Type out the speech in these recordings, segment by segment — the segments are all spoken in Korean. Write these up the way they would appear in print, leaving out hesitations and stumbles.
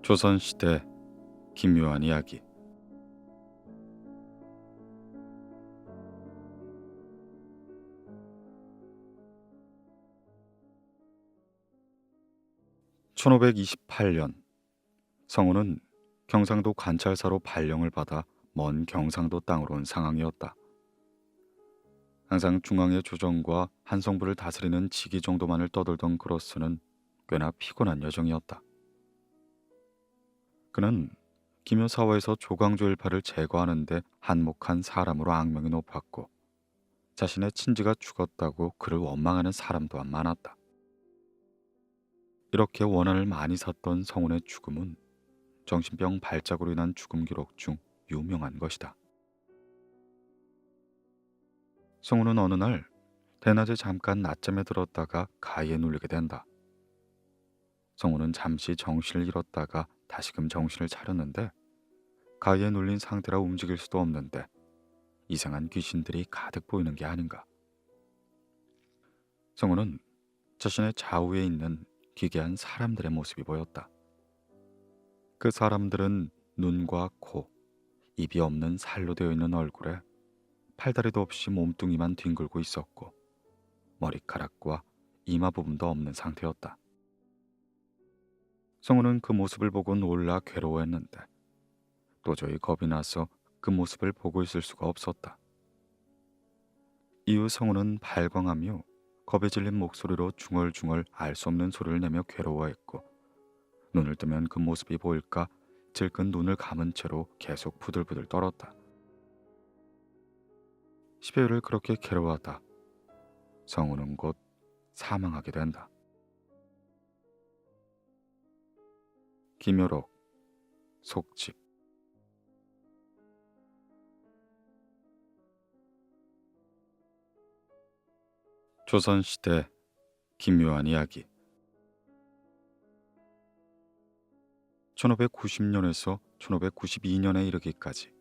조선시대 기묘한 이야기. (1528년) 성우는 경상도 관찰사로 발령을 받아 먼 경상도 땅으로 온 상황이었다. 항상 중앙의 조정과 한성부를 다스리는 직위 정도만을 떠돌던 그로서는 꽤나 피곤한 여정이었다. 그는 기묘사화에서 조광조 일파를 제거하는데 한몫한 사람으로 악명이 높았고, 자신의 친지가 죽었다고 그를 원망하는 사람 또한 많았다. 이렇게 원한을 많이 샀던 성운의 죽음은 정신병 발작으로 인한 죽음 기록 중 유명한 것이다. 성운은 어느 날 대낮에 잠깐 낮잠에 들었다가 가위에 눌리게 된다. 성운은 잠시 정신을 잃었다가 다시금 정신을 차렸는데, 가위에 눌린 상태라 움직일 수도 없는데 이상한 귀신들이 가득 보이는 게 아닌가. 성운은 자신의 좌우에 있는 기괴한 사람들의 모습이 보였다. 그 사람들은 눈과 코, 입이 없는 살로 되어 있는 얼굴에 팔다리도 없이 몸뚱이만 뒹굴고 있었고, 머리카락과 이마 부분도 없는 상태였다. 성우는 그 모습을 보고 놀라 괴로워했는데 도저히 겁이 나서 그 모습을 보고 있을 수가 없었다. 이후 성우는 발광하며 겁에 질린 목소리로 중얼중얼 알 수 없는 소리를 내며 괴로워했고, 눈을 뜨면 그 모습이 보일까 질끈 눈을 감은 채로 계속 부들부들 떨었다. 10여일을 그렇게 괴로워하다 성우는 곧 사망하게 된다. 김효록 속집. 조선시대 기묘한 이야기. 1590년에서 1592년에 이르기까지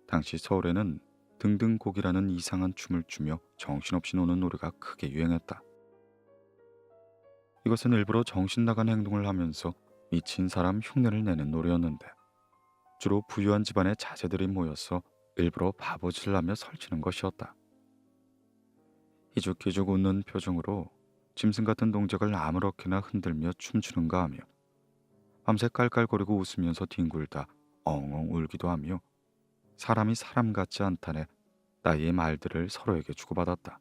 당시 서울에는 등등곡이라는 이상한 춤을 추며 정신없이 노는 노래가 크게 유행했다. 이것은 일부러 정신 나간 행동을 하면서 미친 사람 흉내를 내는 노래였는데, 주로 부유한 집안의 자제들이 모여서 일부러 바보짓을 하며 설치는 것이었다. 희죽희죽 웃는 표정으로 짐승 같은 동작을 아무렇게나 흔들며 춤추는가 하며, 밤새 깔깔거리고 웃으면서 뒹굴다 엉엉 울기도 하며 사람이 사람 같지 않다네 나이의 말들을 서로에게 주고받았다.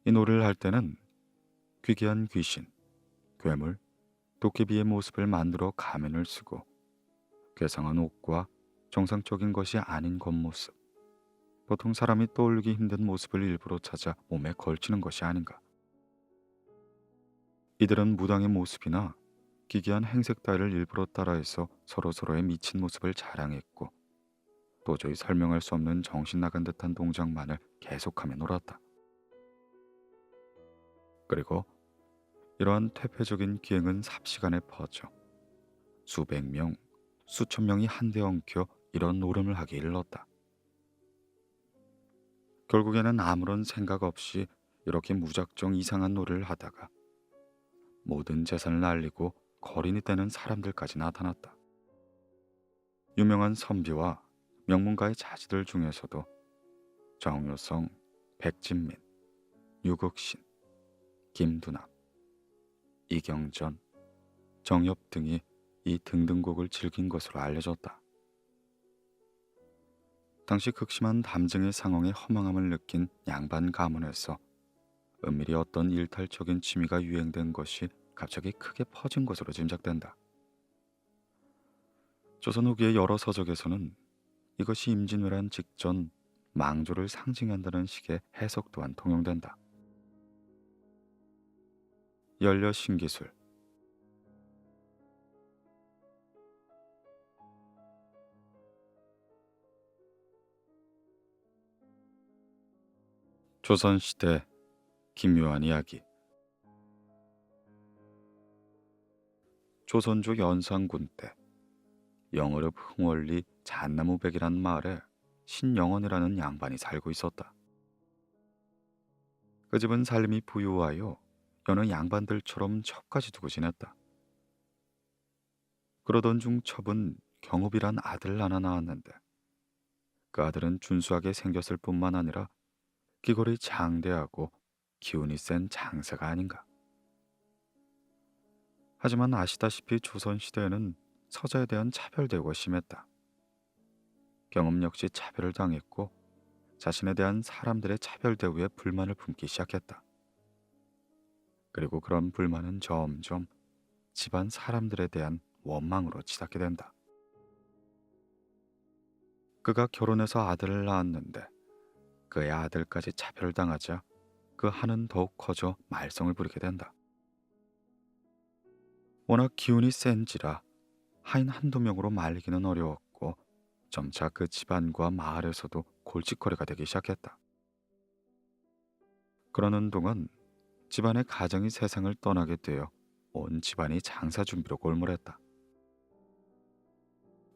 이 노래를 할 때는 귀귀한 귀신, 괴물, 도깨비의 모습을 만들어 가면을 쓰고, 괴상한 옷과 정상적인 것이 아닌 겉모습, 보통 사람이 떠올리기 힘든 모습을 일부러 찾아 몸에 걸치는 것이 아닌가. 이들은 무당의 모습이나 기괴한 행색 따위를 일부러 따라해서 서로서로의 미친 모습을 자랑했고, 도저히 설명할 수 없는 정신 나간 듯한 동작만을 계속하며 놀았다. 그리고 이러한 퇴폐적인 기행은 삽시간에 퍼져 수백 명, 수천 명이 한데 엉켜 이런 노름을 하기 일렀다. 결국에는 아무런 생각 없이 이렇게 무작정 이상한 노래를 하다가 모든 재산을 날리고 거린이 되는 사람들까지 나타났다. 유명한 선비와 명문가의 자제들 중에서도 정효성, 백진민, 유극신, 김두남, 이경전, 정엽 등이 이 등등곡을 즐긴 것으로 알려졌다. 당시 극심한 담증의 상황에 허망함을 느낀 양반 가문에서 은밀히 어떤 일탈적인 취미가 유행된 것이 갑자기 크게 퍼진 것으로 짐작된다. 조선 후기의 여러 서적에서는 이것이 임진왜란 직전 망조를 상징한다는 식의 해석 또한 통용된다. 연려신기술. 조선시대 기묘한 이야기. 조선조 연산군 때 영어읍 흥월리 잣나무백이라는 마을에 신영원이라는 양반이 살고 있었다. 그 집은 삶이 부유하여 여느 양반들처럼 첩까지 두고 지냈다. 그러던 중 첩은 경읍이란 아들을 하나 낳았는데 그 아들은 준수하게 생겼을 뿐만 아니라 끼골이 장대하고 기운이 센 장사가 아닌가. 하지만 아시다시피 조선시대에는 서자에 대한 차별 대우가 심했다. 경험 역시 차별을 당했고 자신에 대한 사람들의 차별 대우에 불만을 품기 시작했다. 그리고 그런 불만은 점점 집안 사람들에 대한 원망으로 치닫게 된다. 그가 결혼해서 아들을 낳았는데 그의 아들까지 차별을 당하자 그 한은 더욱 커져 말썽을 부리게 된다. 워낙 기운이 센지라 하인 한두 명으로 말리기는 어려웠고 점차 그 집안과 마을에서도 골칫거리가 되기 시작했다. 그러는 동안 집안의 가정이 세상을 떠나게 되어 온 집안이 장사 준비로 골몰했다.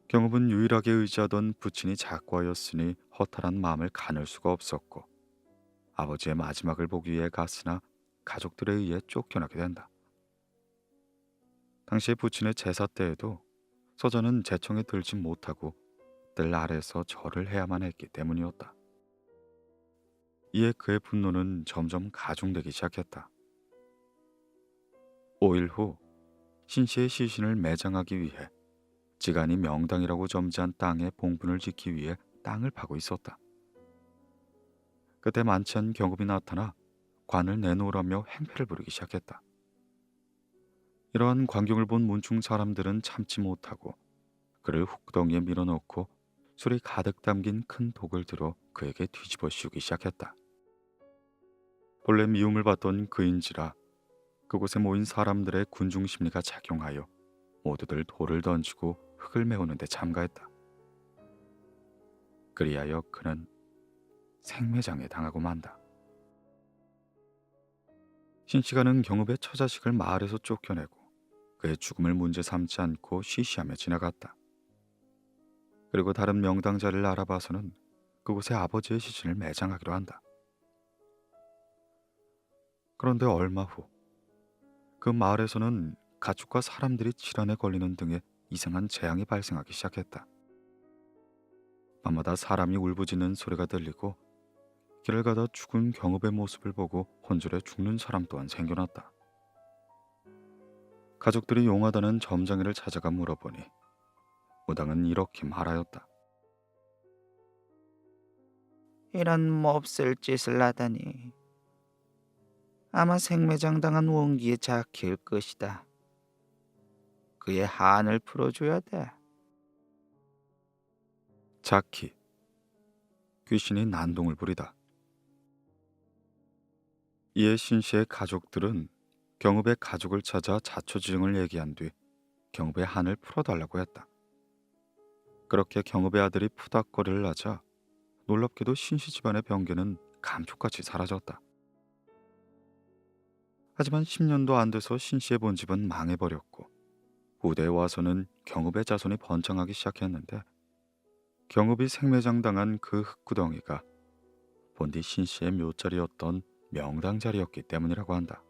경읍은 유일하게 의지하던 부친이 작고하였으니 허탈한 마음을 가눌 수가 없었고 아버지의 마지막을 보기 위해 갔으나 가족들에 의해 쫓겨나게 된다. 당시 부친의 제사 때에도 서자는 제청에 들지 못하고 뜰 아래서 절을 해야만 했기 때문이었다. 이에 그의 분노는 점점 가중되기 시작했다. 5일 후 신씨의 시신을 매장하기 위해 지간이 명당이라고 점지한 땅에 봉분을 짓기 위해 땅을 파고 있었다. 그때 많지 않은 경급이 나타나 관을 내놓으라며 행패를 부리기 시작했다. 이러한 광경을 본 문중 사람들은 참지 못하고 그를 흙덩이에 밀어넣고 술이 가득 담긴 큰 독을 들어 그에게 뒤집어 씌우기 시작했다. 본래 미움을 받던 그인지라 그곳에 모인 사람들의 군중 심리가 작용하여 모두들 돌을 던지고 흙을 메우는 데 참가했다. 그리하여 그는 생매장에 당하고 만다. 신씨가는 경읍의 처자식을 마을에서 쫓겨내고 그의 죽음을 문제 삼지 않고 쉬쉬하며 지나갔다. 그리고 다른 명당 자리를 알아봐서는 그곳에 아버지의 시신을 매장하기로 한다. 그런데 얼마 후 그 마을에서는 가축과 사람들이 질환에 걸리는 등의 이상한 재앙이 발생하기 시작했다. 밤마다 사람이 울부짖는 소리가 들리고 길을 가다 죽은 경읍의 모습을 보고 혼절해 죽는 사람 또한 생겨났다. 가족들이 용하다는 점장이를 찾아가 물어보니 무당은 이렇게 말하였다. 이런 몹쓸 짓을 하다니 아마 생매장 당한 원기에 작힐 것이다. 그의 한을 풀어줘야 돼. 자키, 귀신이 난동을 부리다. 이에 신씨의 가족들은 경읍의 가족을 찾아 자초지종을 얘기한 뒤 경읍의 한을 풀어달라고 했다. 그렇게 경읍의 아들이 푸닥거리를 하자 놀랍게도 신씨 집안의 병기는 감쪽같이 사라졌다. 하지만 10년도 안 돼서 신씨의 본집은 망해버렸고 후대에 와서는 경읍의 자손이 번창하기 시작했는데 경읍이 생매장 당한 그 흙구덩이가 본디 신씨의 묘자리였던 명당 자리였기 때문이라고 한다.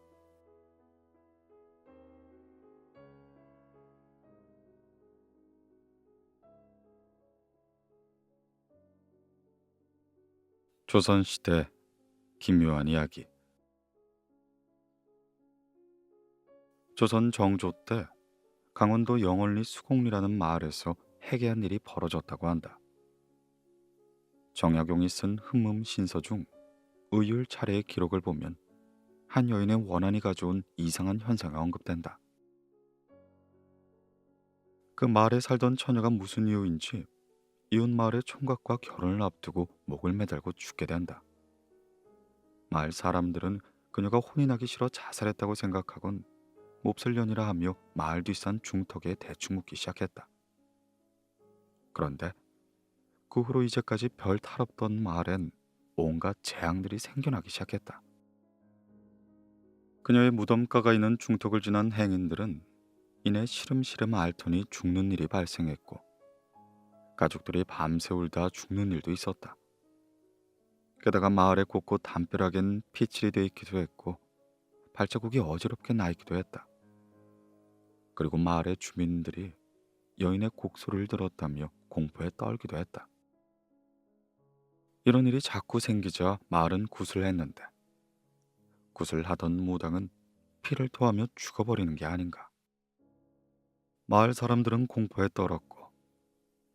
조선시대 기묘한 이야기. 조선 정조 때 강원도 영월리 수곡리라는 마을에서 해괴한 일이 벌어졌다고 한다. 정약용이 쓴 흠음 신서 중 의율 차례의 기록을 보면 한 여인의 원한이 가져온 이상한 현상이 언급된다. 그 마을에 살던 처녀가 무슨 이유인지 이웃 마을의 총각과 결혼을 앞두고 목을 매달고 죽게 된다. 마을 사람들은 그녀가 혼이 나기 싫어 자살했다고 생각하곤 몹쓸 년이라 하며 마을 뒷산 중턱에 대충 묻기 시작했다. 그런데 그 후로 이제까지 별 탈 없던 마을엔 온갖 재앙들이 생겨나기 시작했다. 그녀의 무덤가가 있는 중턱을 지난 행인들은 이내 시름시름 앓더니 죽는 일이 발생했고 가족들이 밤새 울다 죽는 일도 있었다. 게다가 마을의 곳곳 담벼락엔 피칠이 돼 있기도 했고 발자국이 어지럽게 나 있기도 했다. 그리고 마을의 주민들이 여인의 곡소리를 들었다며 공포에 떨기도 했다. 이런 일이 자꾸 생기자 마을은 구슬했는데 구슬하던 무당은 피를 토하며 죽어버리는 게 아닌가. 마을 사람들은 공포에 떨었고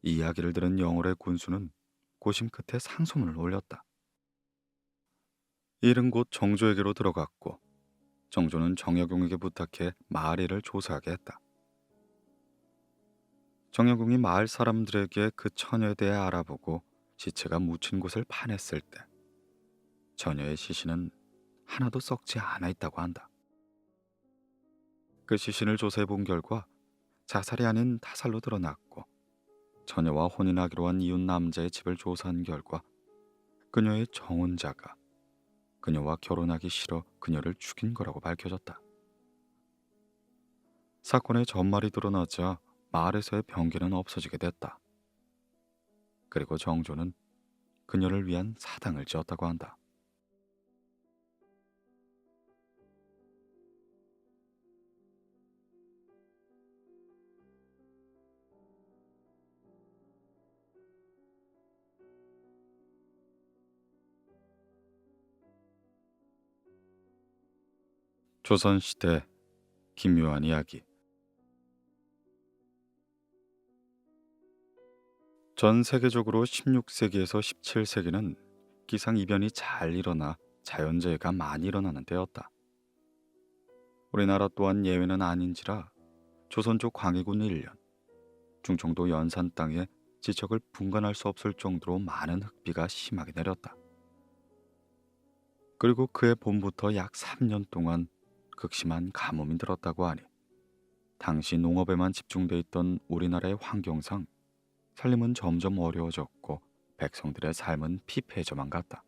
이 이야기를 들은 영월의 군수는 고심 끝에 상소문을 올렸다. 일은 곧 정조에게로 들어갔고 정조는 정여공에게 부탁해 마을 일을 조사하게 했다. 정여공이 마을 사람들에게 그 처녀에 대해 알아보고 시체가 묻힌 곳을 파냈을 때 처녀의 시신은 하나도 썩지 않아 있다고 한다. 그 시신을 조사해 본 결과 자살이 아닌 타살로 드러났고 처녀와 혼인하기로 한 이웃 남자의 집을 조사한 결과 그녀의 정혼자가 그녀와 결혼하기 싫어 그녀를 죽인 거라고 밝혀졌다. 사건의 전말이 드러나자 마을에서의 병기는 없어지게 됐다. 그리고 정조는 그녀를 위한 사당을 지었다고 한다. 조선시대 기묘한 이야기. 전 세계적으로 16세기에서 17세기는 기상이변이 잘 일어나 자연재해가 많이 일어나는 때였다. 우리나라 또한 예외는 아닌지라 조선조 광해군 1년 충청도 연산 땅에 지척을 분간할 수 없을 정도로 많은 흙비가 심하게 내렸다. 그리고 그해 봄부터 약 3년 동안 극심한 가뭄이 들었다고 하니 당시 농업에만 집중돼 있던 우리나라의 환경상 살림은 점점 어려워졌고 백성들의 삶은 피폐해져만 갔다.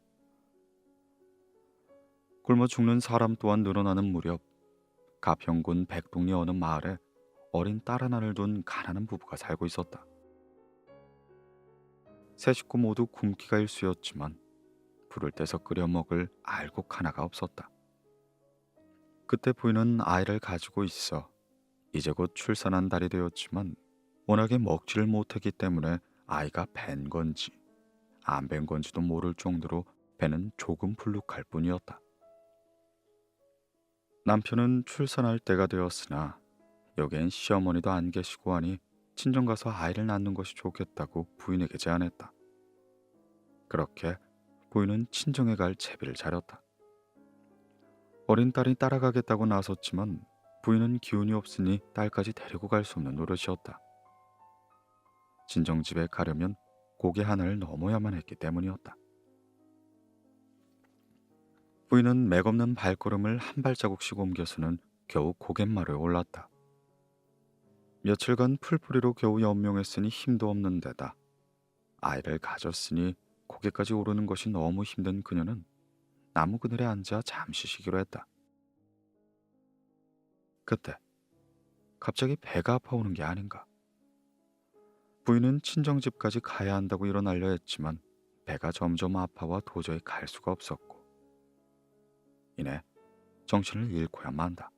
굶어 죽는 사람 또한 늘어나는 무렵 가평군 백동리 어느 마을에 어린 딸 하나를 둔 가난한 부부가 살고 있었다. 세 식구 모두 굶기가 일쑤였지만 불을 떼서 끓여 먹을 알곡 하나가 없었다. 그때 부인은 아이를 가지고 있어 이제 곧 출산한 달이 되었지만 워낙에 먹지를 못했기 때문에 아이가 벤 건지 안 벤 건지도 모를 정도로 배는 조금 불룩할 뿐이었다. 남편은 출산할 때가 되었으나 여기엔 시어머니도 안 계시고 하니 친정 가서 아이를 낳는 것이 좋겠다고 부인에게 제안했다. 그렇게 부인은 친정에 갈 채비를 차렸다. 어린 딸이 따라가겠다고 나섰지만 부인은 기운이 없으니 딸까지 데리고 갈 수 없는 노릇이었다. 친정집에 가려면 고개 하나를 넘어야만 했기 때문이었다. 부인은 맥없는 발걸음을 한 발자국씩 옮겨서는 겨우 고갯마루에 올랐다. 며칠간 풀뿌리로 겨우 연명했으니 힘도 없는 데다 아이를 가졌으니 고개까지 오르는 것이 너무 힘든 그녀는 나무 그늘에 앉아 잠시 쉬기로 했다. 그때 갑자기 배가 아파오는 게 아닌가. 부인은 친정집까지 가야 한다고 일어나려 했지만 배가 점점 아파와 도저히 갈 수가 없었고 이내 정신을 잃고야 만다.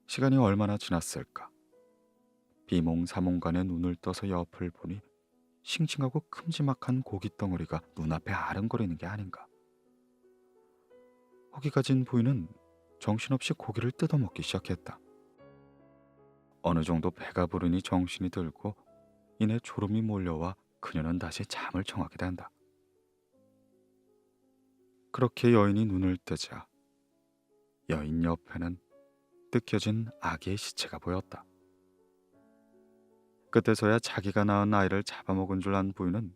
시간이 얼마나 지났을까. 비몽사몽간에 눈을 떠서 옆을 보니 싱싱하고 큼지막한 고기 덩어리가 눈앞에 아른거리는 게 아닌가. 허기가 진 부인은 정신없이 고기를 뜯어먹기 시작했다. 어느 정도 배가 부르니 정신이 들고 이내 졸음이 몰려와 그녀는 다시 잠을 청하게 된다. 그렇게 여인이 눈을 뜨자 여인 옆에는 뜯겨진 아기의 시체가 보였다. 그때서야 자기가 낳은 아이를 잡아먹은 줄 안 부인은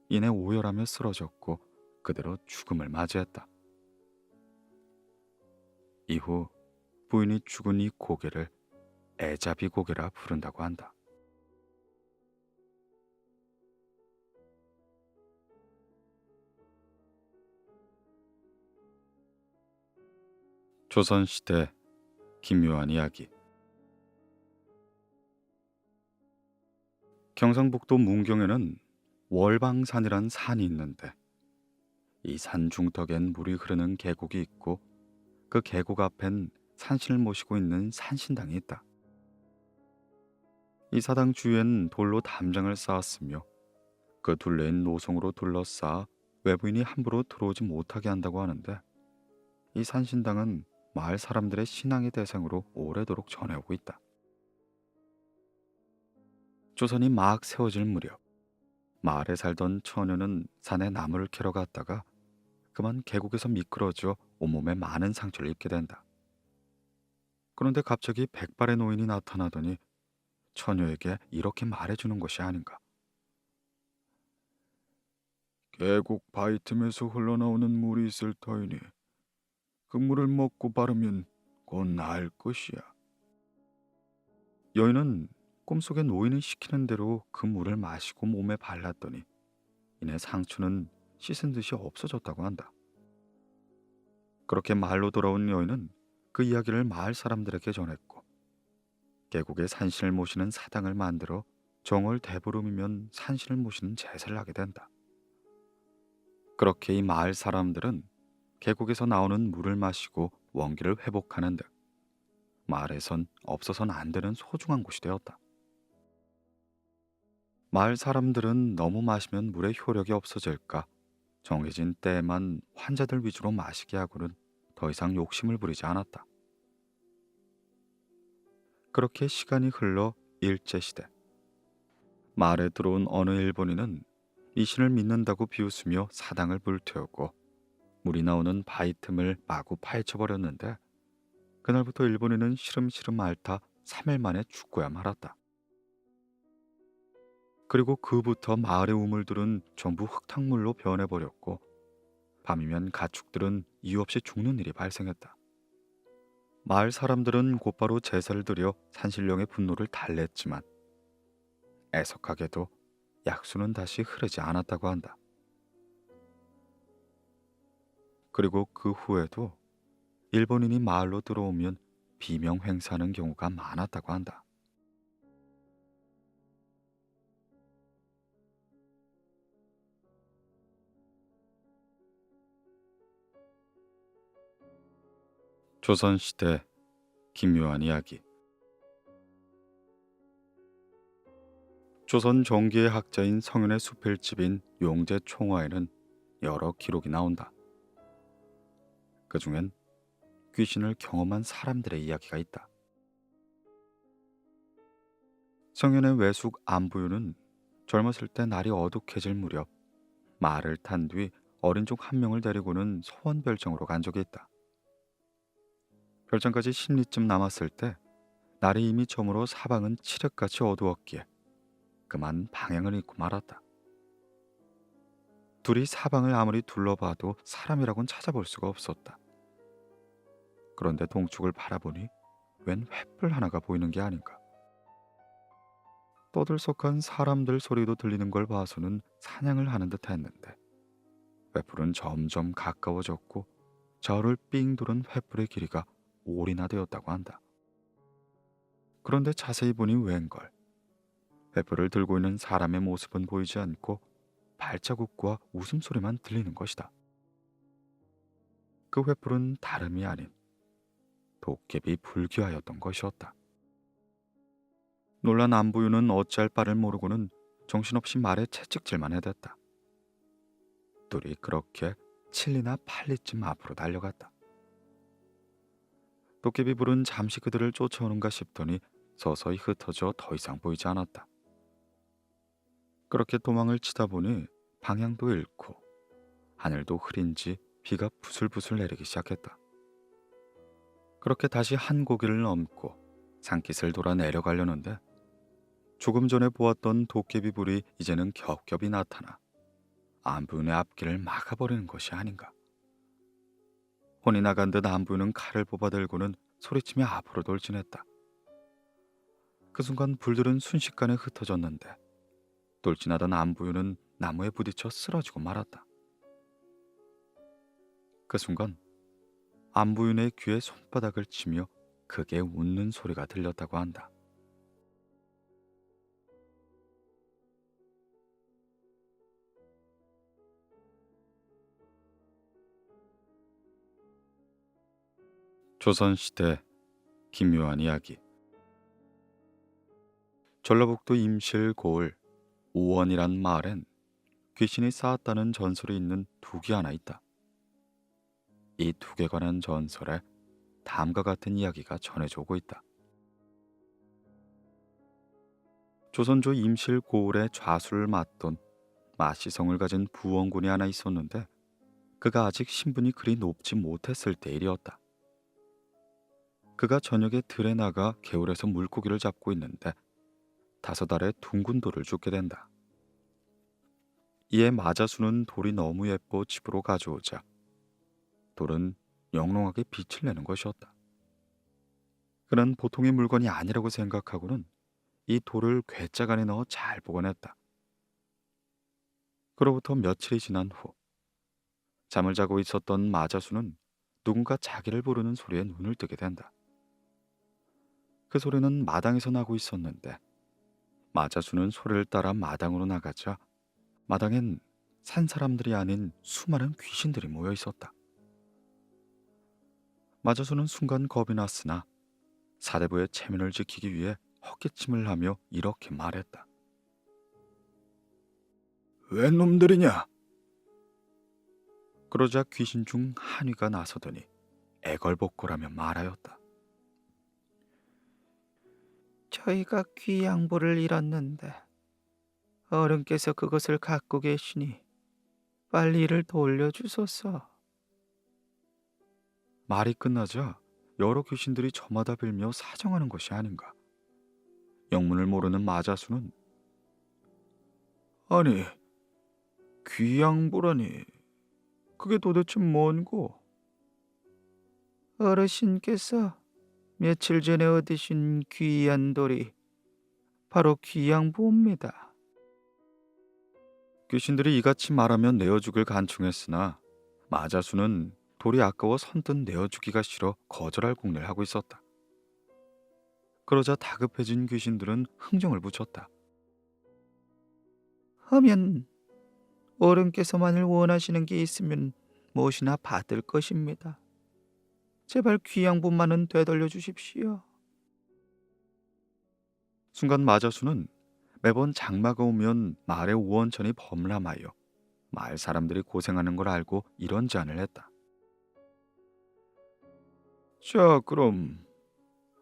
이내 오열하며 쓰러졌고 그대로 죽음을 맞이했다. 이후 부인이 죽은 이 고개를 애자비 고개라 부른다고 한다. 조선시대 기묘한 이야기. 경상북도 문경에는 월방산이란 산이 있는데 이 산 중턱엔 물이 흐르는 계곡이 있고 그 계곡 앞엔 산신을 모시고 있는 산신당이 있다. 이 사당 주위엔 돌로 담장을 쌓았으며 그 둘레인 노송으로 둘러싸아 외부인이 함부로 들어오지 못하게 한다고 하는데, 이 산신당은 마을 사람들의 신앙의 대상으로 오래도록 전해오고 있다. 조선이 막 세워질 무렵 마을에 살던 처녀는 산에 나무를 캐러 갔다가 그만 계곡에서 미끄러져 온몸에 많은 상처를 입게 된다. 그런데 갑자기 백발의 노인이 나타나더니 처녀에게 이렇게 말해주는 것이 아닌가. 계곡 바위 틈에서 흘러나오는 물이 있을 터이니 그 물을 먹고 바르면 곧 나을 것이야. 여인은 꿈속에 노인이 시키는 대로 그 물을 마시고 몸에 발랐더니 이내 상처는 씻은 듯이 없어졌다고 한다. 그렇게 마을로 돌아온 여인은 그 이야기를 마을 사람들에게 전했고, 계곡에 산신을 모시는 사당을 만들어 정월 대보름이면 산신을 모시는 제사를 하게 된다. 그렇게 이 마을 사람들은 계곡에서 나오는 물을 마시고 원기를 회복하는 듯 마을에선 없어서는 안 되는 소중한 곳이 되었다. 마을 사람들은 너무 마시면 물의 효력이 없어질까 정해진 때에만 환자들 위주로 마시게 하고는 더 이상 욕심을 부리지 않았다. 그렇게 시간이 흘러 일제시대, 마을에 들어온 어느 일본인은 이 신을 믿는다고 비웃으며 사당을 불태우고 물이 나오는 바위 틈을 마구 파헤쳐버렸는데, 그날부터 일본인은 시름시름 앓다 3일 만에 죽고야 말았다. 그리고 그부터 마을의 우물들은 전부 흙탕물로 변해버렸고, 밤이면 가축들은 이유 없이 죽는 일이 발생했다. 마을 사람들은 곧바로 제사를 드려 산신령의 분노를 달랬지만 애석하게도 약수는 다시 흐르지 않았다고 한다. 그리고 그 후에도 일본인이 마을로 들어오면 비명 행사하는 경우가 많았다고 한다. 조선시대 기묘한 이야기. 조선 정기의 학자인 성현의 수필집인 용제총화에는 여러 기록이 나온다. 그 중엔 귀신을 경험한 사람들의 이야기가 있다. 성현의 외숙 안부유는 젊었을 때 날이 어둑해질 무렵 말을 탄 뒤 어린 종 한 명을 데리고는 소원별정으로 간 적이 있다. 별정까지 10리쯤 남았을 때 날이 이미 저물어 사방은 칠흑같이 어두웠기에 그만 방향을 잃고 말았다. 둘이 사방을 아무리 둘러봐도 사람이라곤 찾아볼 수가 없었다. 그런데 동쪽을 바라보니 웬 횃불 하나가 보이는 게 아닌가. 떠들썩한 사람들 소리도 들리는 걸 봐서는 사냥을 하는 듯 했는데, 횃불은 점점 가까워졌고 저를 삥 두른 횃불의 길이가 올이나 되었다고 한다. 그런데 자세히 보니 웬걸, 횃불을 들고 있는 사람의 모습은 보이지 않고 발자국과 웃음소리만 들리는 것이다. 그 횃불은 다름이 아닌 도깨비 불귀하였던 것이었다. 놀란 안부유는 어찌할 바를 모르고는 정신없이 말에 채찍질만 해댔다. 둘이 그렇게 7리나 8리쯤 앞으로 달려갔다. 도깨비 불은 잠시 그들을 쫓아오는가 싶더니 서서히 흩어져 더 이상 보이지 않았다. 그렇게 도망을 치다 보니 방향도 잃고 하늘도 흐린지 비가 부슬부슬 내리기 시작했다. 그렇게 다시 한 고개를 넘고 산깃을 돌아 내려가려는데, 조금 전에 보았던 도깨비 불이 이제는 겹겹이 나타나 안부인의 앞길을 막아버리는 것이 아닌가. 혼이 나간 듯 안부인은 칼을 뽑아들고는 소리치며 앞으로 돌진했다. 그 순간 불들은 순식간에 흩어졌는데 돌진하던 안부인은 나무에 부딪혀 쓰러지고 말았다. 그 순간 안부인의 귀에 손바닥을 치며 크게 웃는 소리가 들렸다고 한다. 조선시대 기묘한 이야기. 전라북도 임실 고을 오원이란 마을엔 귀신이 쌓았다는 전설이 있는 둑이 하나 있다. 이 둑에 관한 전설에 다음과 같은 이야기가 전해져 오고 있다. 조선조 임실 고을의 좌수를 맡던 마시성을 가진 부원군이 하나 있었는데 그가 아직 신분이 그리 높지 못했을 때 일이었다. 그가 저녁에 들에 나가 개울에서 물고기를 잡고 있는데 5알의 둥근 돌을 줍게 된다. 이에 마자수는 돌이 너무 예뻐 집으로 가져오자 돌은 영롱하게 빛을 내는 것이었다. 그는 보통의 물건이 아니라고 생각하고는 이 돌을 괴짝 안에 넣어 잘 보관했다. 그로부터 며칠이 지난 후 잠을 자고 있었던 마자수는 누군가 자기를 부르는 소리에 눈을 뜨게 된다. 그 소리는 마당에서 나고 있었는데 마자수는 소리를 따라 마당으로 나가자 마당엔 산 사람들이 아닌 수많은 귀신들이 모여 있었다. 마자수는 순간 겁이 났으나 사대부의 체면을 지키기 위해 헛기침을 하며 이렇게 말했다. 웬 놈들이냐? 그러자 귀신 중 한위가 나서더니 애걸복걸하며 말하였다. 저희가 귀양부를 잃었는데 어른께서 그것을 갖고 계시니 빨리 이를 돌려주소서. 말이 끝나자 여러 귀신들이 저마다 빌며 사정하는 것이 아닌가. 영문을 모르는 마자수는 아니, 귀양보라니 그게 도대체 뭔고? 어르신께서 며칠 전에 얻으신 귀한 돌이 바로 귀양부입니다. 귀신들이 이같이 말하면 내어주길 간청했으나 마자수는 돌이 아까워 선뜻 내어주기가 싫어 거절할 공례를 하고 있었다. 그러자 다급해진 귀신들은 흥정을 붙였다. 하면 어른께서 만일 원하시는 게 있으면 무엇이나 받을 것입니다. 제발 귀양분만은 되돌려 주십시오. 순간 마자수는 매번 장마가 오면 마을의 우원천이 범람하여 마을 사람들이 고생하는 걸 알고 이런 제안을 했다. 자, 그럼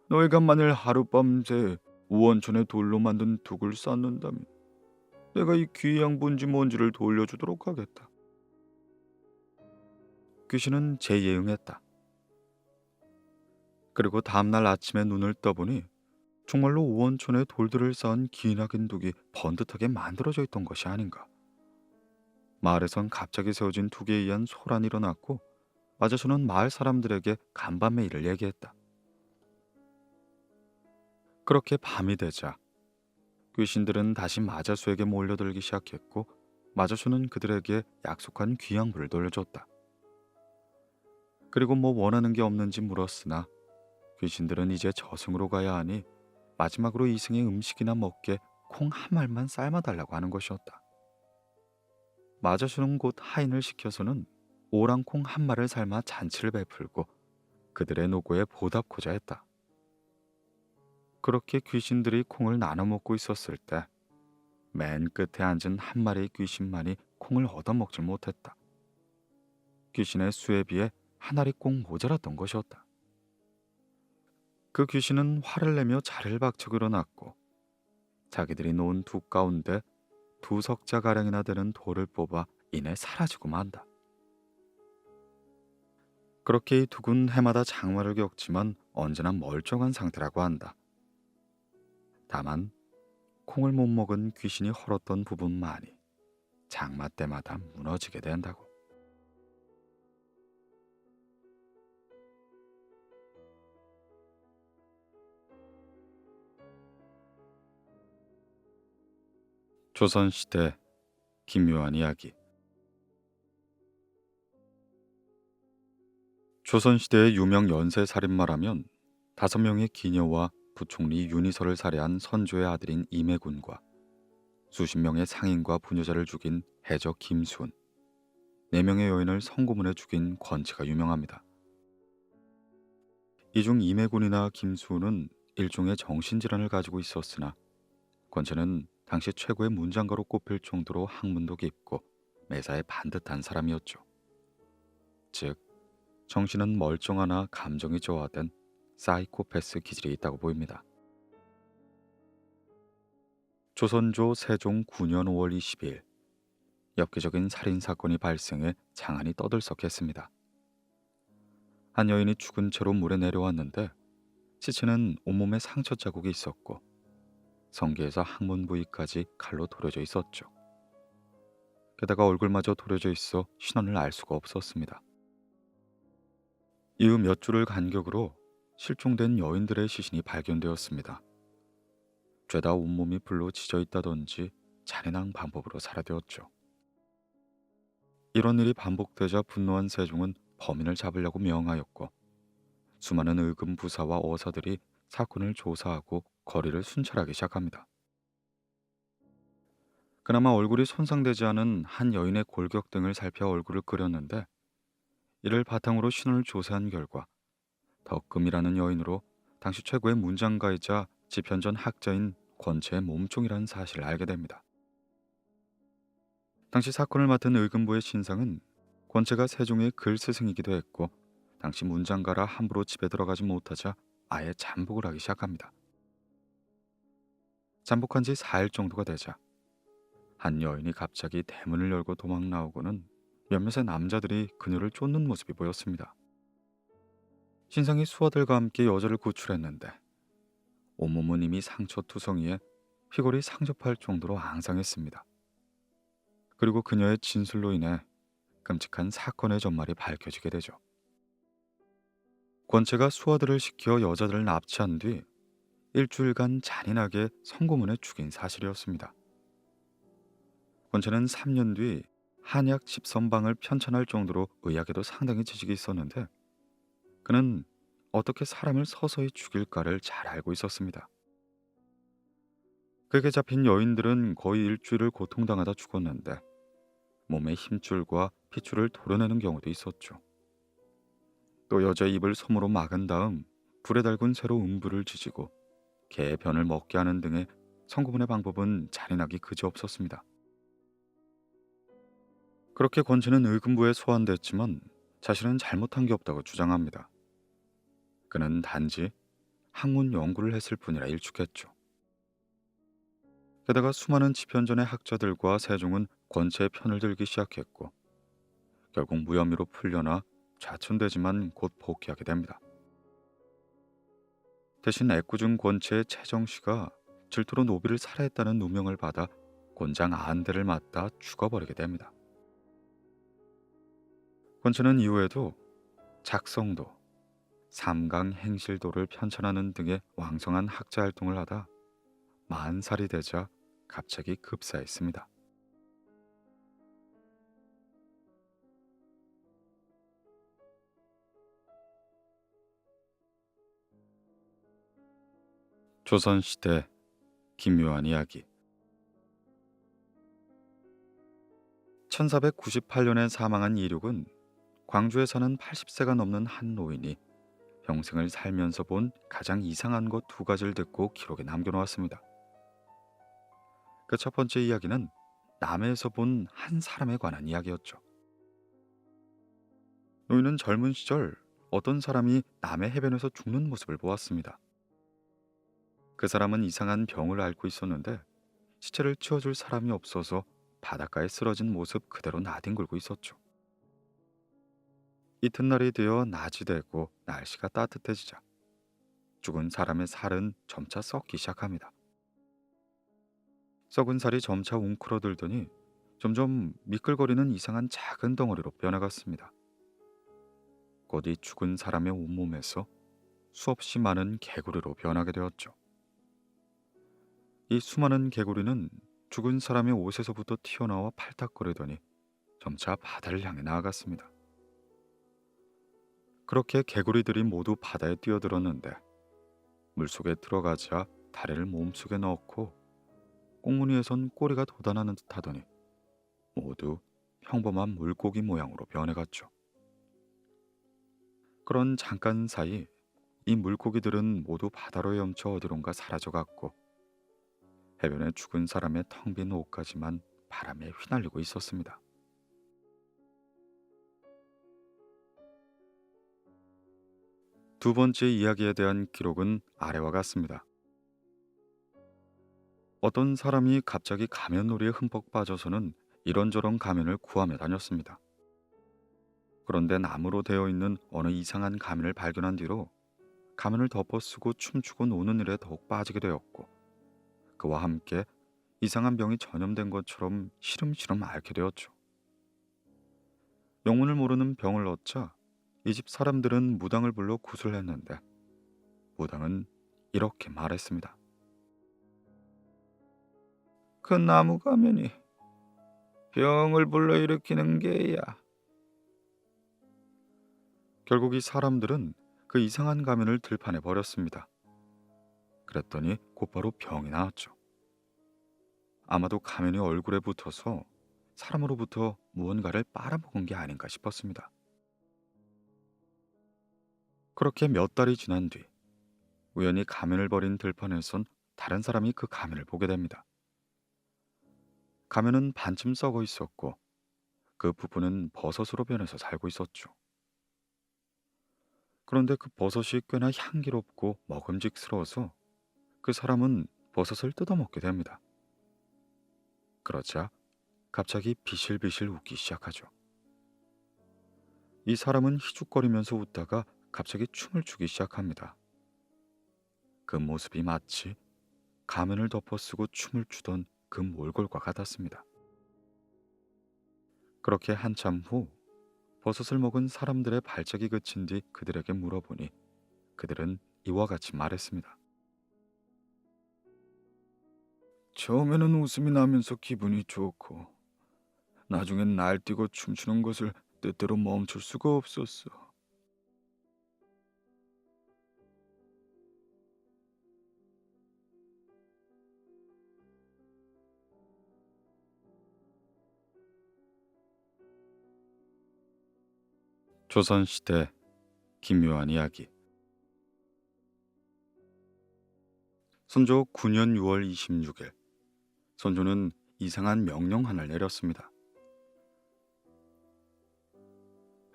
너희가 만일 하룻밤새 우원천에 돌로 만든 둑을 쌓는다면 내가 이 귀양분지 뭔지를 돌려주도록 하겠다. 귀신은 재예응했다. 그리고 다음날 아침에 눈을 떠보니 정말로 우원천에 돌들을 쌓은 기나긴 둑이 번듯하게 만들어져 있던 것이 아닌가. 마을에선 갑자기 세워진 둑에 의한 소란이 일어났고 마자수는 마을 사람들에게 간밤의 일을 얘기했다. 그렇게 밤이 되자 귀신들은 다시 마자수에게 몰려들기 시작했고 마자수는 그들에게 약속한 귀양부를 돌려줬다. 그리고 뭐 원하는 게 없는지 물었으나 귀신들은 이제 저승으로 가야 하니 마지막으로 이승의 음식이나 먹게 콩 한 알만 삶아달라고 하는 것이었다. 마자수는 곧 하인을 시켜서는 오랑콩 한 마를 삶아 잔치를 베풀고 그들의 노고에 보답고자 했다. 그렇게 귀신들이 콩을 나눠 먹고 있었을 때 맨 끝에 앉은 한 마리의 귀신만이 콩을 얻어먹질 못했다. 귀신의 수에 비해 한 알이 꼭 모자랐던 것이었다. 그 귀신은 화를 내며 자리를 박차고 일어났고 자기들이 놓은 둑 가운데 2석자가량이나 되는 돌을 뽑아 이내 사라지고 만다. 그렇게 이 둑은 해마다 장마를 겪지만 언제나 멀쩡한 상태라고 한다. 다만 콩을 못 먹은 귀신이 헐었던 부분만이 장마 때마다 무너지게 된다고. 조선시대 기묘한 이야기. 조선시대의 유명 연쇄살인마라면 5명의 기녀와 부총리 윤희서를 살해한 선조의 아들인 임해군과 수십 명의 상인과 부녀자를 죽인 해저 김수훈, 4명의 여인을 성고문에 죽인 권치가 유명합니다. 이 중 임해군이나 김수훈은 일종의 정신질환을 가지고 있었으나 권채는 당시 최고의 문장가로 꼽힐 정도로 학문도 깊고 매사에 반듯한 사람이었죠. 즉, 정신은 멀쩡하나 감정이 저하된 사이코패스 기질이 있다고 보입니다. 조선조 세종 9년 5월 22일, 엽기적인 살인 사건이 발생해 장안이 떠들썩했습니다. 한 여인이 죽은 채로 물에 내려왔는데 시체는 온몸에 상처 자국이 있었고 성기에서 항문 부위까지 칼로 도려져 있었죠. 게다가 얼굴마저 도려져 있어 신원을 알 수가 없었습니다. 이후 몇 주를 간격으로 실종된 여인들의 시신이 발견되었습니다. 죄다 온몸이 불로 지져 있다던지 잔인한 방법으로 살해되었죠. 이런 일이 반복되자 분노한 세종은 범인을 잡으려고 명하였고 수많은 의금 부사와 어사들이 사건을 조사하고 거리를 순찰하기 시작합니다. 그나마 얼굴이 손상되지 않은 한 여인의 골격 등을 살펴 얼굴을 그렸는데 이를 바탕으로 신원을 조사한 결과 덕금이라는 여인으로 당시 최고의 문장가이자 집현전 학자인 권채의 몸종이라는 사실을 알게 됩니다. 당시 사건을 맡은 의금부의 신상은 권채가 세종의 글 스승이기도 했고 당시 문장가라 함부로 집에 들어가지 못하자 아예 잠복을 하기 시작합니다. 잠복한 지 4일 정도가 되자 한 여인이 갑자기 대문을 열고 도망 나오고는 몇몇의 남자들이 그녀를 쫓는 모습이 보였습니다. 신상이 수하들과 함께 여자를 구출했는데 온몸은 이미 상처투성이에 휘골이 상접할 정도로 앙상했습니다. 그리고 그녀의 진술로 인해 끔찍한 사건의 전말이 밝혀지게 되죠. 권채가 수하들을 시켜 여자들을 납치한 뒤 일주일간 잔인하게 성고문에 죽인 사실이었습니다. 권채는 3년 뒤 한약 집선방을 편찬할 정도로 의학에도 상당히 지식이 있었는데 그는 어떻게 사람을 서서히 죽일까를 잘 알고 있었습니다. 그에게 잡힌 여인들은 거의 일주일을 고통당하다 죽었는데 몸의 힘줄과 핏줄을 도려내는 경우도 있었죠. 또 여자의 입을 솜으로 막은 다음 불에 달군 쇠로 음부를 지지고 개의 변을 먹게 하는 등의 성고문의 방법은 잔인하기 그지없었습니다. 그렇게 권채는 의금부에 소환됐지만 자신은 잘못한 게 없다고 주장합니다. 그는 단지 학문 연구를 했을 뿐이라 일축했죠. 게다가 수많은 집현전의 학자들과 세종은 권채의 편을 들기 시작했고 결국 무혐의로 풀려나 좌천되지만 곧 복귀하게 됩니다. 대신 애꿎은 권채의 채정씨가 질투로 노비를 살해했다는 누명을 받아 곤장 안대를 맞다 죽어버리게 됩니다. 권채는 이후에도 작성도, 삼강 행실도를 편찬하는 등의 왕성한 학자 활동을 하다 40살이 되자 갑자기 급사했습니다. 조선시대 기묘한 이야기. 1498년에 사망한 이륙은 광주에 사는 80세가 넘는 한 노인이 평생을 살면서 본 가장 이상한 것 2가지를 듣고 기록에 남겨놓았습니다. 그 첫 번째 이야기는 남해에서 본 한 사람에 관한 이야기였죠. 노인은 젊은 시절 어떤 사람이 남해 해변에서 죽는 모습을 보았습니다. 그 사람은 이상한 병을 앓고 있었는데 시체를 치워줄 사람이 없어서 바닷가에 쓰러진 모습 그대로 나뒹굴고 있었죠. 이튿날이 되어 낮이 되고 날씨가 따뜻해지자 죽은 사람의 살은 점차 썩기 시작합니다. 썩은 살이 점차 웅크러들더니 점점 미끌거리는 이상한 작은 덩어리로 변해갔습니다. 곧 이 죽은 사람의 온몸에서 수없이 많은 개구리로 변하게 되었죠. 이 수많은 개구리는 죽은 사람의 옷에서부터 튀어나와 팔딱거리더니 점차 바다를 향해 나아갔습니다. 그렇게 개구리들이 모두 바다에 뛰어들었는데 물속에 들어가자 다리를 몸속에 넣고 꽁무니에선 꼬리가 돋아나는 듯 하더니 모두 평범한 물고기 모양으로 변해갔죠. 그런 잠깐 사이 이 물고기들은 모두 바다로 헤엄쳐 어디론가 사라져갔고 해변에 죽은 사람의 텅 빈 옷까지만 바람에 휘날리고 있었습니다. 두 번째 이야기에 대한 기록은 아래와 같습니다. 어떤 사람이 갑자기 가면놀이에 흠뻑 빠져서는 이런저런 가면을 구하며 다녔습니다. 그런데 나무로 되어 있는 어느 이상한 가면을 발견한 뒤로 가면을 덮어쓰고 춤추고 노는 일에 더욱 빠지게 되었고, 그와 함께 이상한 병이 전염된 것처럼 시름시름 앓게 되었죠. 영문을 모르는 병을 얻자 이 집 사람들은 무당을 불러 구슬을 했는데, 무당은 이렇게 말했습니다. 그 나무 가면이 병을 불러일으키는 게야. 결국 이 사람들은 그 이상한 가면을 들판에 버렸습니다. 그랬더니 곧바로 병이 나왔죠. 아마도 가면이 얼굴에 붙어서 사람으로부터 무언가를 빨아먹은 게 아닌가 싶었습니다. 그렇게 몇 달이 지난 뒤 우연히 가면을 버린 들판에선 다른 사람이 그 가면을 보게 됩니다. 가면은 반쯤 썩어 있었고 그 부분은 버섯으로 변해서 살고 있었죠. 그런데 그 버섯이 꽤나 향기롭고 먹음직스러워서 그 사람은 버섯을 뜯어먹게 됩니다. 그러자 갑자기 비실비실 웃기 시작하죠. 이 사람은 희죽거리면서 웃다가 갑자기 춤을 추기 시작합니다. 그 모습이 마치 가면을 덮어쓰고 춤을 추던 그 몰골과 같았습니다. 그렇게 한참 후 버섯을 먹은 사람들의 발작이 그친 뒤 그들에게 물어보니 그들은 이와 같이 말했습니다. 처음에는 웃음이 나면서 기분이 좋고 나중엔 날뛰고 춤추는 것을 뜻대로 멈출 수가 없었어. 조선시대 기묘한 이야기. 선조 9년 6월 26일, 선조는 이상한 명령 하나를 내렸습니다.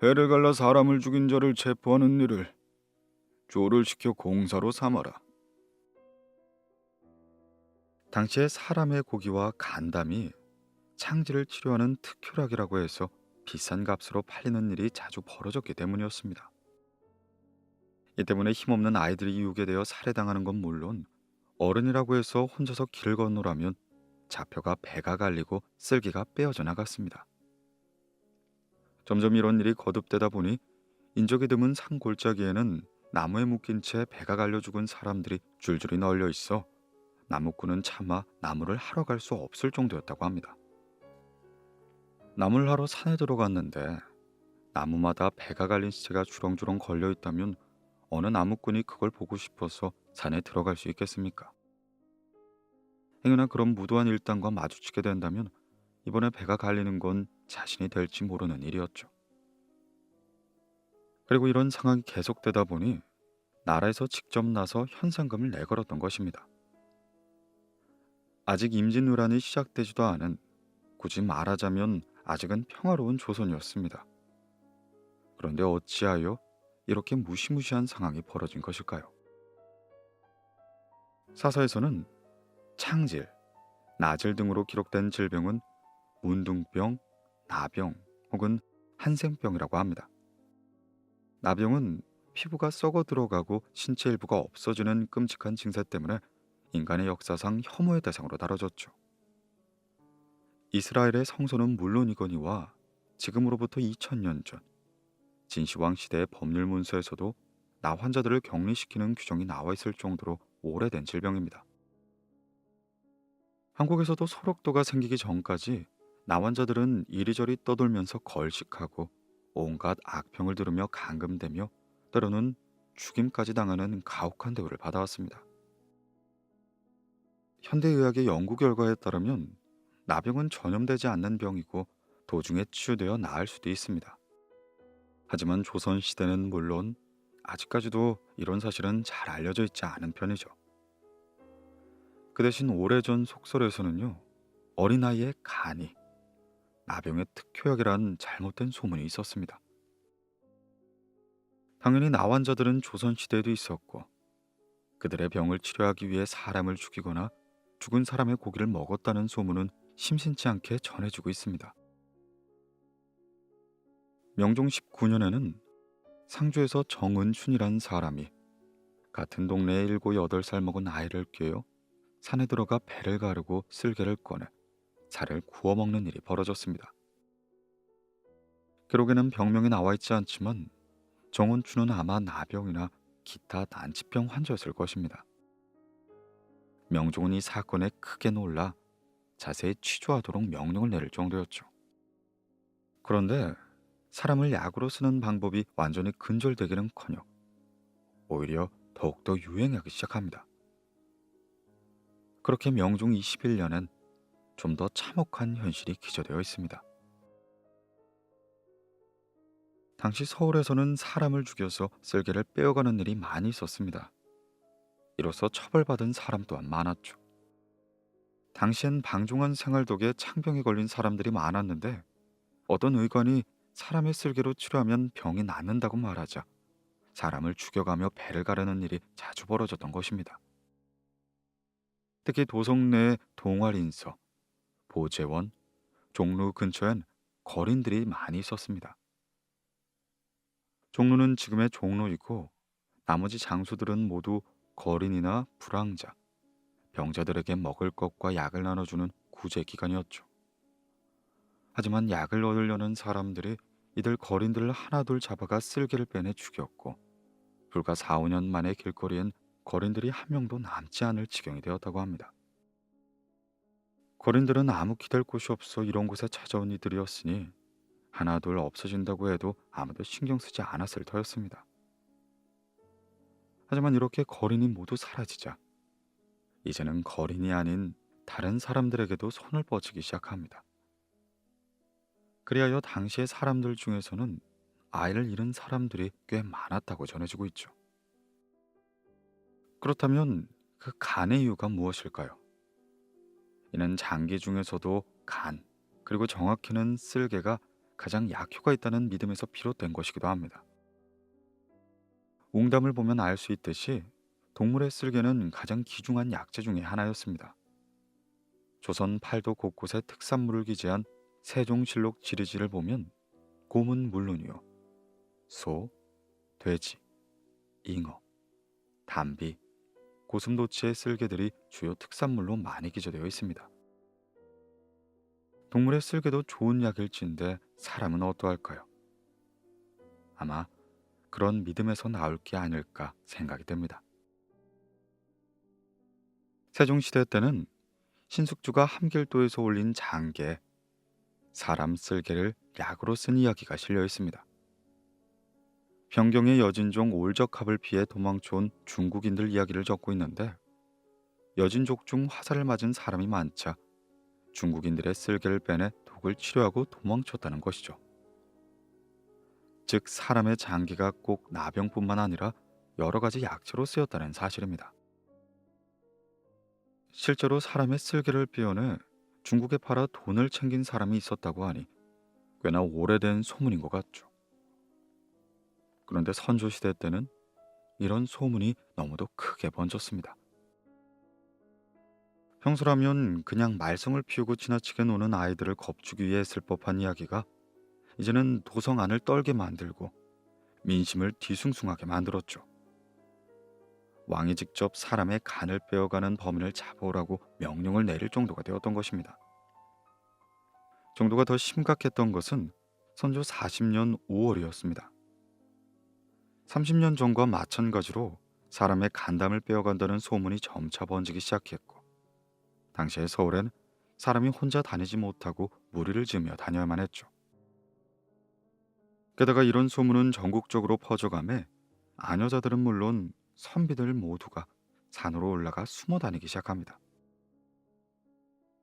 해를 갈라 사람을 죽인 자를 체포하는 일을 조를 시켜 공사로 삼아라. 당시에 사람의 고기와 간담이 창질을 치료하는 특효약이라고 해서 비싼 값으로 팔리는 일이 자주 벌어졌기 때문이었습니다. 이 때문에 힘없는 아이들이 유혹에 되어 살해당하는 건 물론 어른이라고 해서 혼자서 길을 건너라면 잡혀가 배가 갈리고 쓸개가 빼어져 나갔습니다. 점점 이런 일이 거듭되다 보니 인적이 드문 산 골짜기에는 나무에 묶인 채 배가 갈려 죽은 사람들이 줄줄이 널려 있어 나무꾼은 차마 나무를 하러 갈 수 없을 정도였다고 합니다. 나무를 하러 산에 들어갔는데 나무마다 배가 갈린 시체가 주렁주렁 걸려 있다면 어느 나무꾼이 그걸 보고 싶어서 산에 들어갈 수 있겠습니까? 행여나 그런 무도한 일당과 마주치게 된다면 이번에 배가 갈리는 건 자신이 될지 모르는 일이었죠. 그리고 이런 상황이 계속되다 보니 나라에서 직접 나서 현상금을 내걸었던 것입니다. 아직 임진왜란이 시작되지도 않은, 굳이 말하자면 아직은 평화로운 조선이었습니다. 그런데 어찌하여 이렇게 무시무시한 상황이 벌어진 것일까요? 사서에서는 창질, 나질 등으로 기록된 질병은 문둥병, 나병 혹은 한생병이라고 합니다. 나병은 피부가 썩어 들어가고 신체 일부가 없어지는 끔찍한 증세 때문에 인간의 역사상 혐오의 대상으로 다뤄졌죠. 이스라엘의 성소는 물론이거니와 지금으로부터 2000년 전 진시황 시대의 법률 문서에서도 나 환자들을 격리시키는 규정이 나와 있을 정도로 오래된 질병입니다. 한국에서도 소록도가 생기기 전까지 나 환자들은 이리저리 떠돌면서 걸식하고 온갖 악평을 들으며 감금되며 때로는 죽임까지 당하는 가혹한 대우를 받아왔습니다. 현대의학의 연구 결과에 따르면 나병은 전염되지 않는 병이고 도중에 치유되어 나을 수도 있습니다. 하지만 조선시대는 물론 아직까지도 이런 사실은 잘 알려져 있지 않은 편이죠. 그 대신 오래전 속설에서는요, 어린아이의 간이 나병의 특효약이란 잘못된 소문이 있었습니다. 당연히 나환자들은 조선시대에도 있었고, 그들의 병을 치료하기 위해 사람을 죽이거나 죽은 사람의 고기를 먹었다는 소문은 심심치 않게 전해지고 있습니다. 명종 19년에는 상주에서 정은춘이란 사람이 같은 동네에 7, 8살 먹은 아이를 꿰어 산에 들어가 배를 가르고 쓸개를 꺼내 살을 구워 먹는 일이 벌어졌습니다. 기록에는 병명이 나와 있지 않지만 정은춘은 아마 나병이나 기타 난치병 환자였을 것입니다. 명종은 이 사건에 크게 놀라 자세히 취조하도록 명령을 내릴 정도였죠. 그런데 사람을 약으로 쓰는 방법이 완전히 근절되기는커녕 오히려 더욱더 유행하기 시작합니다. 그렇게 명종 21년엔 좀 더 참혹한 현실이 기저되어 있습니다. 당시 서울에서는 사람을 죽여서 쓸개를 빼어가는 일이 많이 있었습니다. 이로써 처벌받은 사람 또한 많았죠. 당시엔 방종한 생활 덕에 창병에 걸린 사람들이 많았는데 어떤 의관이 사람의 쓸개로 치료하면 병이 낫는다고 말하자 사람을 죽여가며 배를 가르는 일이 자주 벌어졌던 것입니다. 특히 도성 내 동활인서, 보재원, 종로 근처엔 거린들이 많이 있었습니다. 종로는 지금의 종로이고 나머지 장소들은 모두 거린이나 불황자, 병자들에게 먹을 것과 약을 나눠주는 구제기관이었죠. 하지만 약을 얻으려는 사람들이 이들 거린들을 하나둘 잡아가 쓸개를 빼내 죽였고 불과 4, 5년 만에 길거리엔 거린들이 한 명도 남지 않을 지경이 되었다고 합니다. 거린들은 아무 기댈 곳이 없어 이런 곳에 찾아온 이들이었으니 하나둘 없어진다고 해도 아무도 신경 쓰지 않았을 터였습니다. 하지만 이렇게 거린이 모두 사라지자 이제는 거린이 아닌 다른 사람들에게도 손을 뻗치기 시작합니다. 그리하여 당시의 사람들 중에서는 아이를 잃은 사람들이 꽤 많았다고 전해지고 있죠. 그렇다면 그 간의 이유가 무엇일까요? 이는 장기 중에서도 간, 그리고 정확히는 쓸개가 가장 약효가 있다는 믿음에서 비롯된 것이기도 합니다. 웅담을 보면 알 수 있듯이 동물의 쓸개는 가장 귀중한 약재 중의 하나였습니다. 조선 팔도 곳곳에 특산물을 기재한 세종실록 지리지를 보면 곰은 물론이요, 소, 돼지, 잉어, 담비, 고슴도치의 쓸개들이 주요 특산물로 많이 기재되어 있습니다. 동물의 쓸개도 좋은 약일진데 사람은 어떠할까요? 아마 그런 믿음에서 나올 게 아닐까 생각이 됩니다. 세종시대 때는 신숙주가 함길도에서 올린 장계에 사람 쓸개를 약으로 쓴 이야기가 실려 있습니다. 변경의 여진종 올적합을 피해 도망쳐온 중국인들 이야기를 적고 있는데 여진족 중 화살을 맞은 사람이 많자 중국인들의 쓸개를 빼내 독을 치료하고 도망쳤다는 것이죠. 즉 사람의 장기가 꼭 나병뿐만 아니라 여러 가지 약재로 쓰였다는 사실입니다. 실제로 사람의 쓸개를 삐어내 중국에 팔아 돈을 챙긴 사람이 있었다고 하니 꽤나 오래된 소문인 것 같죠. 그런데 선조시대 때는 이런 소문이 너무도 크게 번졌습니다. 평소라면 그냥 말썽을 피우고 지나치게 노는 아이들을 겁주기 위해 했을 법한 이야기가 이제는 도성 안을 떨게 만들고 민심을 뒤숭숭하게 만들었죠. 왕이 직접 사람의 간을 빼어가는 범인을 잡아오라고 명령을 내릴 정도가 되었던 것입니다. 정도가 더 심각했던 것은 선조 40년 5월이었습니다. 30년 전과 마찬가지로 사람의 간담을 빼어간다는 소문이 점차 번지기 시작했고 당시의 서울엔 사람이 혼자 다니지 못하고 무리를 지으며 다녀야만 했죠. 게다가 이런 소문은 전국적으로 퍼져가매 아녀자들은 물론 선비들 모두가 산으로 올라가 숨어 다니기 시작합니다.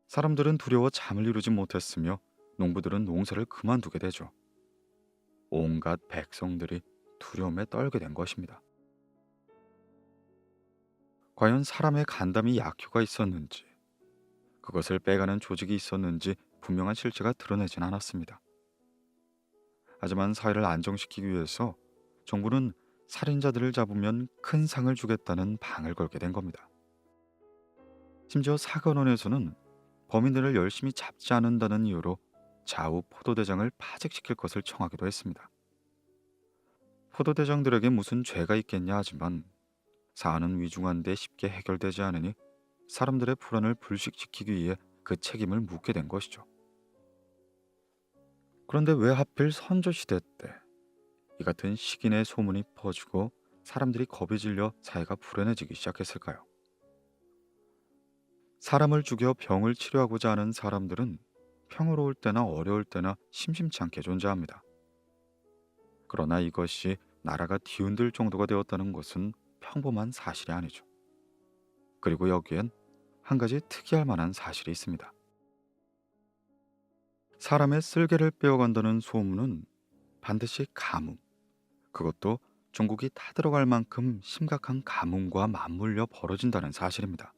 사람들은 두려워 잠을 이루지 못했으며 농부들은 농사를 그만두게 되죠. 온갖 백성들이 두려움에 떨게 된 것입니다. 과연 사람의 간담이 약효가 있었는지, 그것을 빼가는 조직이 있었는지 분명한 실체가 드러내진 않았습니다. 하지만 사회를 안정시키기 위해서 정부는 살인자들을 잡으면 큰 상을 주겠다는 방을 걸게 된 겁니다. 심지어 사건원에서는 범인들을 열심히 잡지 않는다는 이유로 좌우 포도대장을 파직시킬 것을 청하기도 했습니다. 포도대장들에게 무슨 죄가 있겠냐 하지만 사안은 위중한데 쉽게 해결되지 않으니 사람들의 불안을 불식시키기 위해 그 책임을 묻게 된 것이죠. 그런데 왜 하필 선조시대 때 이 같은 식인의 소문이 퍼지고 사람들이 겁에 질려 사회가 불안해지기 시작했을까요? 사람을 죽여 병을 치료하고자 하는 사람들은 평화로울 때나 어려울 때나 심심치 않게 존재합니다. 그러나 이것이 나라가 뒤흔들 정도가 되었다는 것은 평범한 사실이 아니죠. 그리고 여기엔 한 가지 특이할 만한 사실이 있습니다. 사람의 쓸개를 빼어간다는 소문은 반드시 가뭄, 그것도 종국이 타들어갈 만큼 심각한 가뭄과 맞물려 벌어진다는 사실입니다.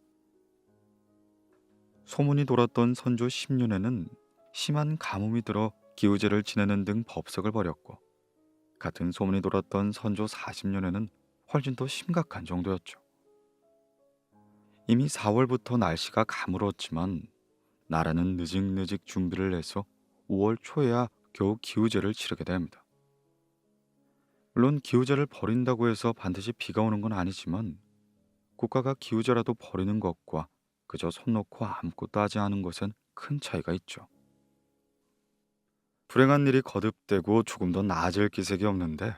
소문이 돌았던 선조 10년에는 심한 가뭄이 들어 기우제를 지내는 등 법석을 벌였고, 같은 소문이 돌았던 선조 40년에는 훨씬 더 심각한 정도였죠. 이미 4월부터 날씨가 가물었지만 나라는 느직느직 준비를 해서 5월 초에야 겨우 기우제를 치르게 됩니다. 물론 기우제를 벌인다고 해서 반드시 비가 오는 건 아니지만 국가가 기우제라도 벌이는 것과 그저 손 놓고 아무것도 하지 않은 것은 큰 차이가 있죠. 불행한 일이 거듭되고 조금 더 나아질 기색이 없는데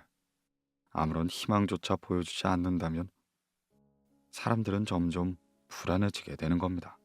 아무런 희망조차 보여주지 않는다면 사람들은 점점 불안해지게 되는 겁니다.